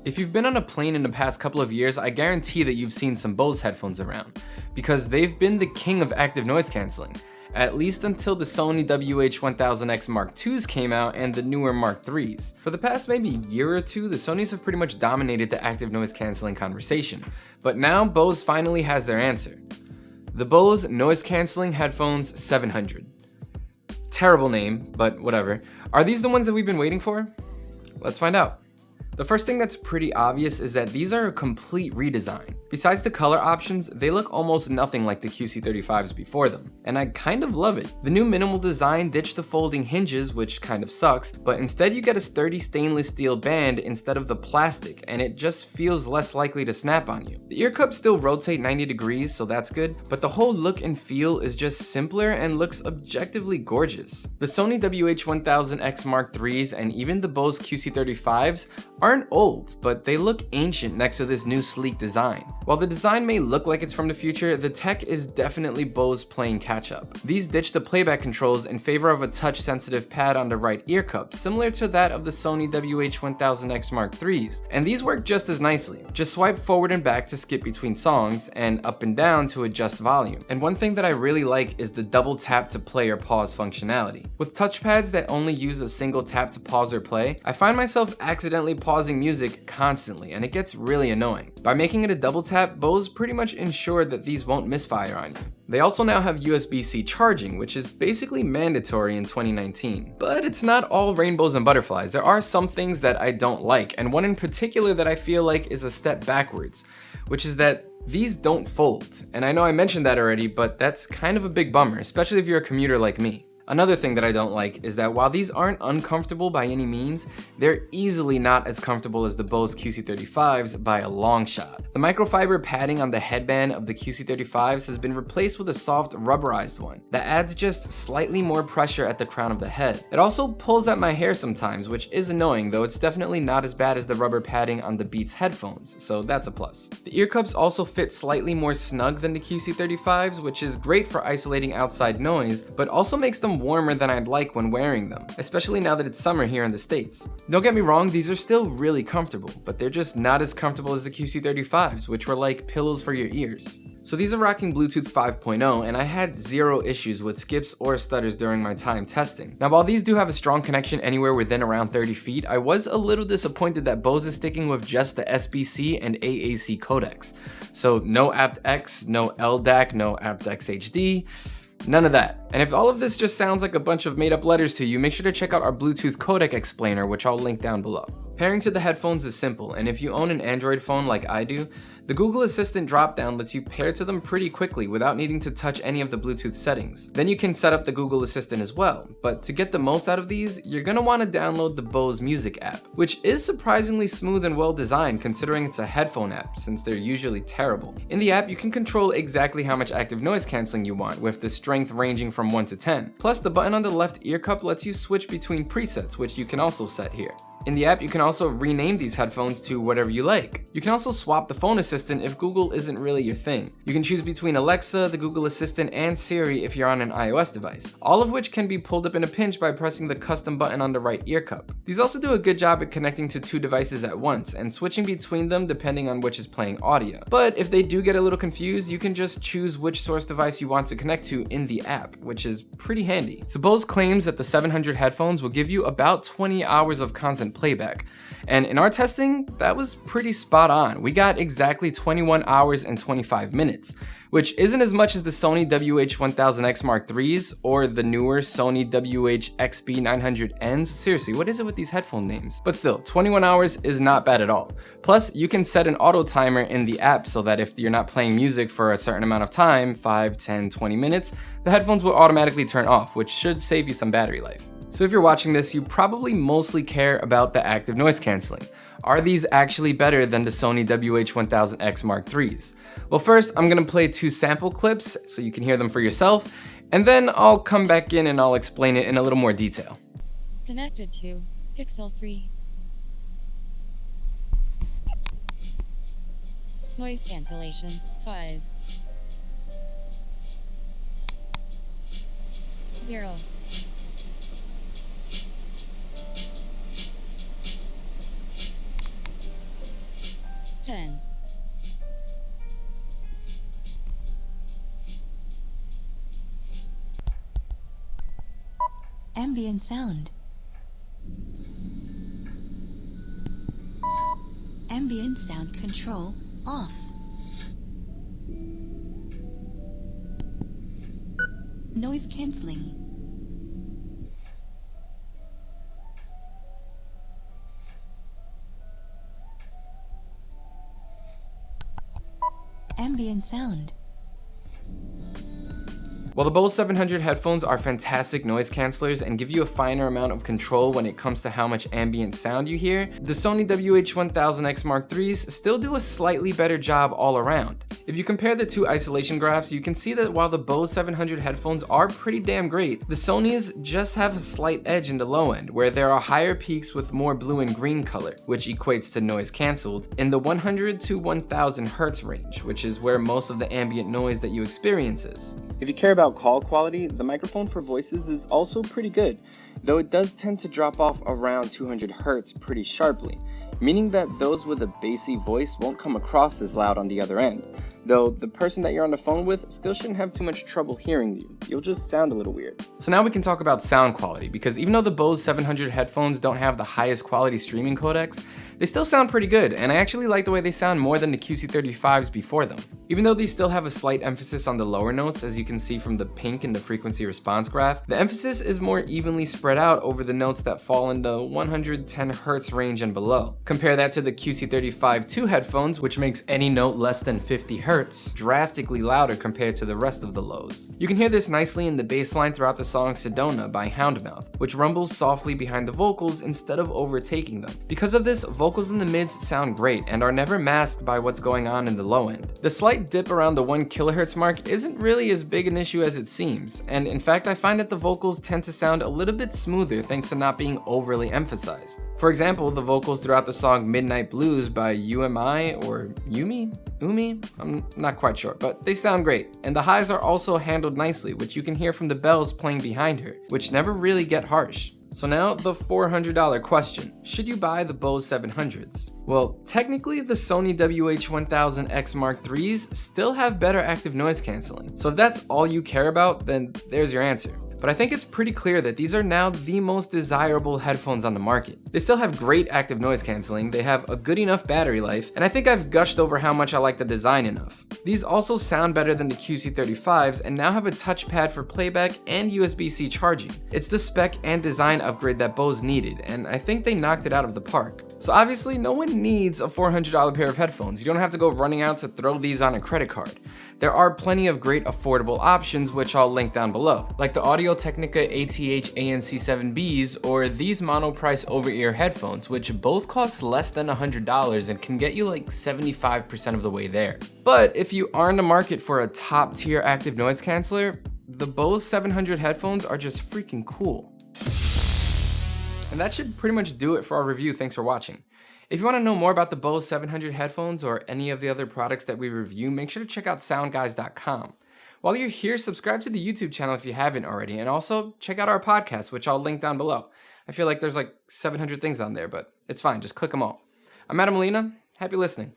If you've been on a plane in the past couple of years, I guarantee that you've seen some Bose headphones around, because they've been the king of active noise cancelling, at least until the Sony WH-1000X Mark IIs came out and the newer Mark IIIs. For the past maybe year or two, the Sonys have pretty much dominated the active noise cancelling conversation, but now Bose finally has their answer. The Bose Noise Cancelling Headphones 700. Terrible name, but whatever. Are these the ones that we've been waiting for? Let's find out. The first thing that's pretty obvious is that these are a complete redesign. Besides the color options, they look almost nothing like the QC35s before them, and I kind of love it. The new minimal design ditched the folding hinges, which kind of sucks, but instead you get a sturdy stainless steel band instead of the plastic, and it just feels less likely to snap on you. The ear cups still rotate 90 degrees, so that's good, but the whole look and feel is just simpler and looks objectively gorgeous. The Sony WH-1000X Mark IIIs and even the Bose QC35s aren't old, but they look ancient next to this new sleek design. While the design may look like it's from the future, the tech is definitely Bose playing catch up. These ditch the playback controls in favor of a touch-sensitive pad on the right ear cup, similar to that of the Sony WH-1000X Mark IIIs, and these work just as nicely. Just swipe forward and back to skip between songs, and up and down to adjust volume. And one thing that I really like is the double tap to play or pause functionality. With touchpads that only use a single tap to pause or play, I find myself accidentally pausing music constantly, and it gets really annoying. By making it a double tap, Bose pretty much ensured that these won't misfire on you. They also now have USB-C charging, which is basically mandatory in 2019. But it's not all rainbows and butterflies. There are some things that I don't like, and one in particular that I feel like is a step backwards, which is that these don't fold. And I know I mentioned that already, but that's kind of a big bummer, especially if you're a commuter like me. Another thing that I don't like is that while these aren't uncomfortable by any means, they're easily not as comfortable as the Bose QC35s by a long shot. The microfiber padding on the headband of the QC35s has been replaced with a soft rubberized one that adds just slightly more pressure at the crown of the head. It also pulls at my hair sometimes, which is annoying, though it's definitely not as bad as the rubber padding on the Beats headphones, so that's a plus. The ear cups also fit slightly more snug than the QC35s, which is great for isolating outside noise, but also makes them warmer than I'd like when wearing them, especially now that it's summer here in the States. Don't get me wrong, these are still really comfortable, but they're just not as comfortable as the QC35s, which were like pillows for your ears. So these are rocking Bluetooth 5.0, and I had zero issues with skips or stutters during my time testing. Now, while these do have a strong connection anywhere within around 30 feet, I was a little disappointed that Bose is sticking with just the SBC and AAC codecs. So no aptX, no LDAC, no aptX HD, none of that. And if all of this just sounds like a bunch of made up letters to you, make sure to check out our Bluetooth codec explainer, which I'll link down below. Pairing to the headphones is simple, and if you own an Android phone like I do, the Google Assistant dropdown lets you pair to them pretty quickly without needing to touch any of the Bluetooth settings. Then you can set up the Google Assistant as well, but to get the most out of these, you're gonna wanna download the Bose Music app, which is surprisingly smooth and well designed considering it's a headphone app, since they're usually terrible. In the app, you can control exactly how much active noise cancelling you want, with the strength ranging from 1 to 10. Plus, the button on the left ear cup lets you switch between presets, which you can also set here. In the app, you can also rename these headphones to whatever you like. You can also swap the phone assistant if Google isn't really your thing. You can choose between Alexa, the Google Assistant, and Siri if you're on an iOS device, all of which can be pulled up in a pinch by pressing the custom button on the right ear cup. These also do a good job at connecting to two devices at once and switching between them depending on which is playing audio. But if they do get a little confused, you can just choose which source device you want to connect to in the app, which is pretty handy. So Bose claims that the 700 headphones will give you about 20 hours of constant playback. And in our testing, that was pretty spot on. We got exactly 21 hours and 25 minutes, which isn't as much as the Sony WH-1000X Mark IIIs or the newer Sony WH-XB900Ns. Seriously, what is it with these headphone names? But still, 21 hours is not bad at all. Plus, you can set an auto timer in the app so that if you're not playing music for a certain amount of time, 5, 10, 20 minutes, the headphones will automatically turn off, which should save you some battery life. So if you're watching this, you probably mostly care about the active noise cancelling. Are these actually better than the Sony WH-1000X Mark IIIs? Well, first, I'm gonna play 2 sample clips so you can hear them for yourself, and then I'll come back in and I'll explain it in a little more detail. Connected to Pixel 3. Noise cancellation 5. 0. Ambient sound. Ambient sound control off. Noise cancelling. Ambient sound. While the Bose 700 headphones are fantastic noise cancelers and give you a finer amount of control when it comes to how much ambient sound you hear, the Sony WH-1000X Mark IIIs still do a slightly better job all around. If you compare the two isolation graphs, you can see that while the Bose 700 headphones are pretty damn great, the Sonys just have a slight edge in the low end, where there are higher peaks with more blue and green color, which equates to noise cancelled, in the 100 to 1000 Hz range, which is where most of the ambient noise that you experience is. If you care about call quality, the microphone for voices is also pretty good, though it does tend to drop off around 200 Hz pretty sharply, meaning that those with a bassy voice won't come across as loud on the other end, though the person that you're on the phone with still shouldn't have too much trouble hearing you. You'll just sound a little weird. So now we can talk about sound quality, because even though the Bose 700 headphones don't have the highest quality streaming codecs, they still sound pretty good, and I actually like the way they sound more than the QC35s before them. Even though these still have a slight emphasis on the lower notes, as you can see from the pink in the frequency response graph, the emphasis is more evenly spread out over the notes that fall in the 110 Hz range and below. Compare that to the QC35-2 headphones, which makes any note less than 50 Hz drastically louder compared to the rest of the lows. You can hear this nicely in the bass line throughout the song Sedona by Houndmouth, which rumbles softly behind the vocals instead of overtaking them. Because of this, vocals in the mids sound great and are never masked by what's going on in the low end. The slight dip around the 1 kHz mark isn't really as big an issue as it seems, and in fact I find that the vocals tend to sound a little bit smoother thanks to not being overly emphasized. For example, the vocals throughout the song Midnight Blues by UMI or Umi? I'm not quite sure, but they sound great. And the highs are also handled nicely, which you can hear from the bells playing behind her, which never really get harsh. So now the $400 question, should you buy the Bose 700s? Well, technically the Sony WH-1000X Mark IIIs still have better active noise cancelling. So if that's all you care about, then there's your answer. But I think it's pretty clear that these are now the most desirable headphones on the market. They still have great active noise cancelling, they have a good enough battery life, and I think I've gushed over how much I like the design enough. These also sound better than the QC35s and now have a touchpad for playback and USB-C charging. It's the spec and design upgrade that Bose needed, and I think they knocked it out of the park. So obviously no one needs a $400 pair of headphones. You don't have to go running out to throw these on a credit card. There are plenty of great affordable options, which I'll link down below, like the Audio-Technica ATH ANC7Bs or these mono-price over-ear headphones, which both cost less than $100 and can get you like 75% of the way there. But if you are in the market for a top-tier active noise canceller, the Bose 700 headphones are just freaking cool. And that should pretty much do it for our review. Thanks for watching. If you want to know more about the Bose 700 headphones or any of the other products that we review, make sure to check out SoundGuys.com. While you're here, subscribe to the YouTube channel if you haven't already, and also check out our podcast, which I'll link down below. I feel like there's like 700 things on there, but it's fine, just click them all. I'm Adam Molina, happy listening.